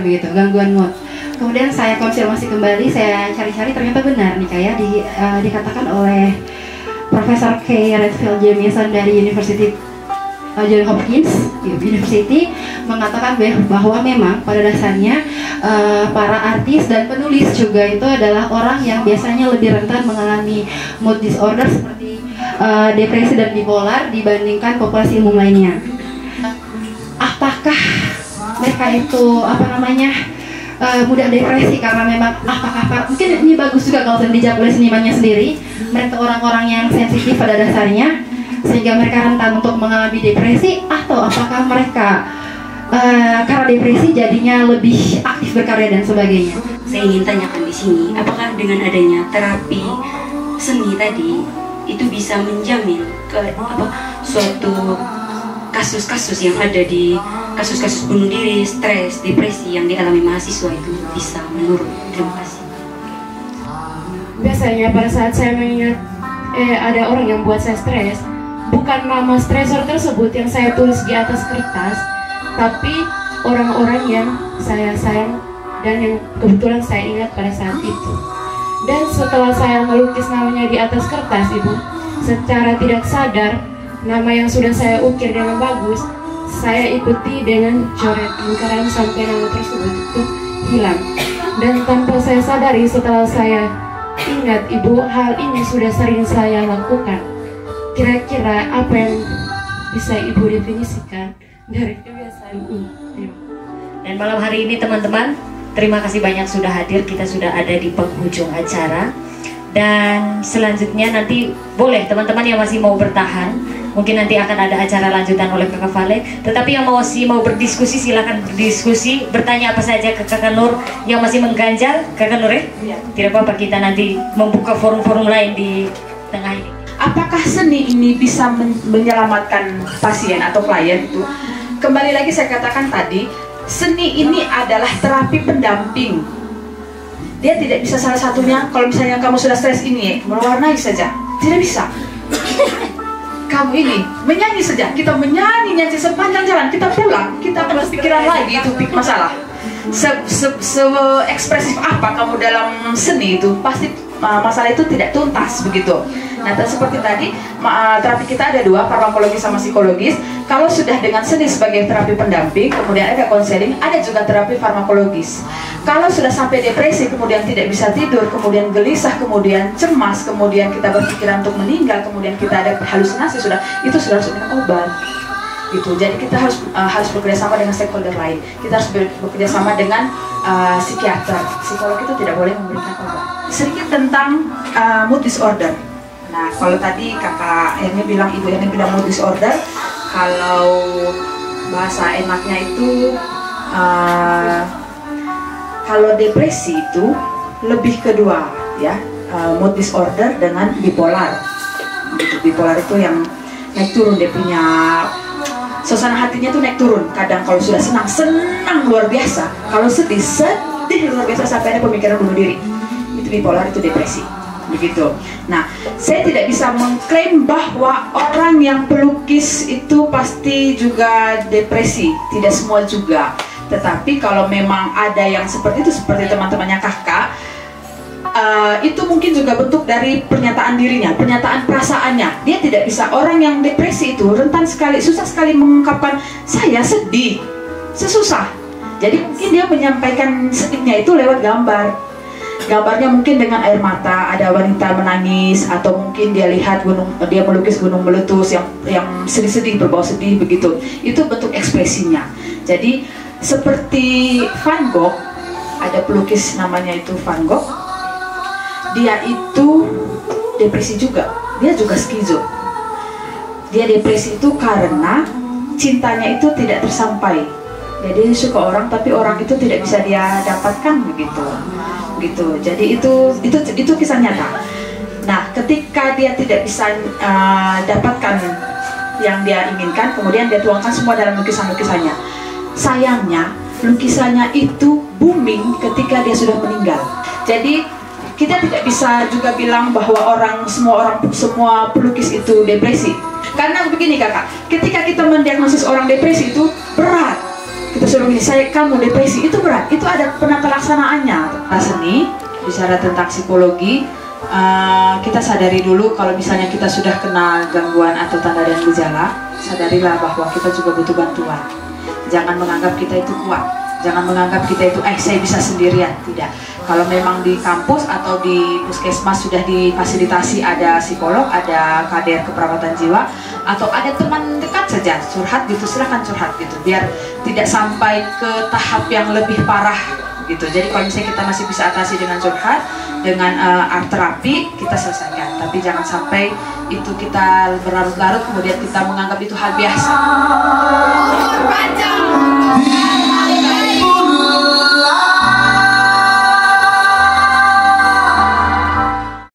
Begitu, gangguan mood. Kemudian saya konfirmasi kembali, saya cari-cari, ternyata benar nih kayak dikatakan oleh Profesor K. Redfield Jamieson dari University Johns Hopkins University mengatakan bahwa memang pada dasarnya para artis dan penulis juga itu adalah orang yang biasanya lebih rentan mengalami mood disorder seperti depresi dan bipolar dibandingkan populasi umum lainnya. Apakah mereka itu mudah depresi karena memang apakah mungkin ini bagus juga kalau dijawab oleh senimannya sendiri, mereka orang-orang yang sensitif pada dasarnya sehingga mereka rentan untuk mengalami depresi, atau apakah mereka karena depresi jadinya lebih aktif berkarya dan sebagainya. Saya ingin tanyakan di sini, apakah dengan adanya terapi seni tadi itu bisa menjamin suatu kasus-kasus yang ada di kasus-kasus bunuh diri, stres, depresi yang dialami mahasiswa itu bisa menurun? Terima kasih. Biasanya pada saat saya mengingat ada orang yang buat saya stres, bukan nama stresor tersebut yang saya tulis di atas kertas, tapi orang-orang yang saya sayang dan yang kebetulan saya ingat pada saat itu. Dan setelah saya melukis namanya di atas kertas, Ibu, secara tidak sadar nama yang sudah saya ukir dengan bagus, saya ikuti dengan coret lingkaran sampai nama tersebut itu hilang. Dan tanpa saya sadari, setelah saya ingat, Ibu, hal ini sudah sering saya lakukan. Kira-kira apa yang bisa Ibu definisikan dari kebiasaan ini? Dan malam hari ini teman-teman, terima kasih banyak sudah hadir. Kita sudah ada di penghujung acara. Dan selanjutnya nanti boleh teman-teman yang masih mau bertahan, mungkin nanti akan ada acara lanjutan oleh Kakak Vale. Tetapi yang masih mau berdiskusi, silakan berdiskusi, bertanya apa saja ke Kakak Nur yang masih mengganjal. Kakak Nur ya? Tidak apa-apa, kita nanti membuka forum-forum lain di tengah ini. Apakah seni ini bisa menyelamatkan pasien atau klien itu? Kembali lagi saya katakan tadi, seni ini adalah terapi pendamping. Dia tidak bisa salah satunya, kalau misalnya kamu sudah stres ini, mewarnai saja. Tidak bisa. Kamu ini menyanyi saja, kita menyanyi sepanjang jalan, kita pulang, kita berpikiran lagi itu masalah. Se-ekspresif apa kamu dalam seni itu, pasti masalah itu tidak tuntas begitu. Nah, seperti tadi terapi kita ada dua, farmakologis sama psikologis. Kalau sudah dengan seni sebagai terapi pendamping, kemudian ada konseling, ada juga terapi farmakologis. Kalau sudah sampai depresi, kemudian tidak bisa tidur, kemudian gelisah, kemudian cemas, kemudian kita berpikiran untuk meninggal, kemudian kita ada halusinasi, itu sudah harus minum obat. Gitu. Jadi kita harus bekerja sama dengan stakeholder lain. Kita harus bekerja sama dengan psikiater. Psikolog itu tidak boleh memberikan obat. Sedikit tentang mood disorder. Nah, kalau tadi kakak Eni bilang, ibu Eni bilang mood disorder, kalau bahasa enaknya itu kalau depresi itu lebih kedua ya, mood disorder dengan bipolar. Bipolar itu yang naik turun, dia punya suasana hatinya tuh naik turun. Kadang kalau sudah senang luar biasa, kalau sedih luar biasa sampai ada pemikiran bunuh diri. Itu bipolar, itu depresi. Begitu. Nah, saya tidak bisa mengklaim bahwa orang yang pelukis itu pasti juga depresi, tidak semua juga. Tetapi kalau memang ada yang seperti itu, seperti teman-temannya kakak, itu mungkin juga bentuk dari pernyataan dirinya, pernyataan perasaannya. Dia tidak bisa, orang yang depresi itu rentan sekali, susah sekali mengungkapkan saya sedih, susah. Jadi mungkin dia menyampaikan sedihnya itu lewat gambar. Gambarnya mungkin dengan air mata, ada wanita menangis, atau mungkin dia lihat gunung, dia melukis gunung meletus yang sedih-sedih, berbau sedih begitu. Itu bentuk ekspresinya. Jadi seperti Van Gogh, ada pelukis namanya itu Van Gogh. Dia itu depresi juga, dia juga skizo. Dia depresi itu karena cintanya itu tidak tersampai. Jadi suka orang tapi orang itu tidak bisa dia dapatkan begitu. Gitu. Jadi itu kisah nyata. Nah, ketika dia tidak bisa dapatkan yang dia inginkan, kemudian dia tuangkan semua dalam lukisan-lukisannya. Sayangnya, lukisannya itu booming ketika dia sudah meninggal. Jadi kita tidak bisa juga bilang bahwa semua pelukis itu depresi. Karena begini kakak, ketika kita mendiagnosis orang depresi itu berat. Kita suruh gini, kamu depresi itu berat, itu ada penata laksanaannya. Seni, bicara tentang psikologi, kita sadari dulu kalau misalnya kita sudah kena gangguan atau tanda dan gejala, sadarilah bahwa kita juga butuh bantuan. Jangan menganggap kita itu kuat, jangan menganggap kita itu saya bisa sendirian, tidak. Kalau memang di kampus atau di puskesmas sudah difasilitasi ada psikolog, ada kader keperawatan jiwa, atau ada teman dekat saja curhat gitu, silahkan curhat gitu, biar tidak sampai ke tahap yang lebih parah gitu. Jadi kalau misalnya kita masih bisa atasi dengan curhat, dengan art terapi, kita selesaikan. Tapi jangan sampai itu kita berlarut-larut kemudian kita menganggap itu hal biasa.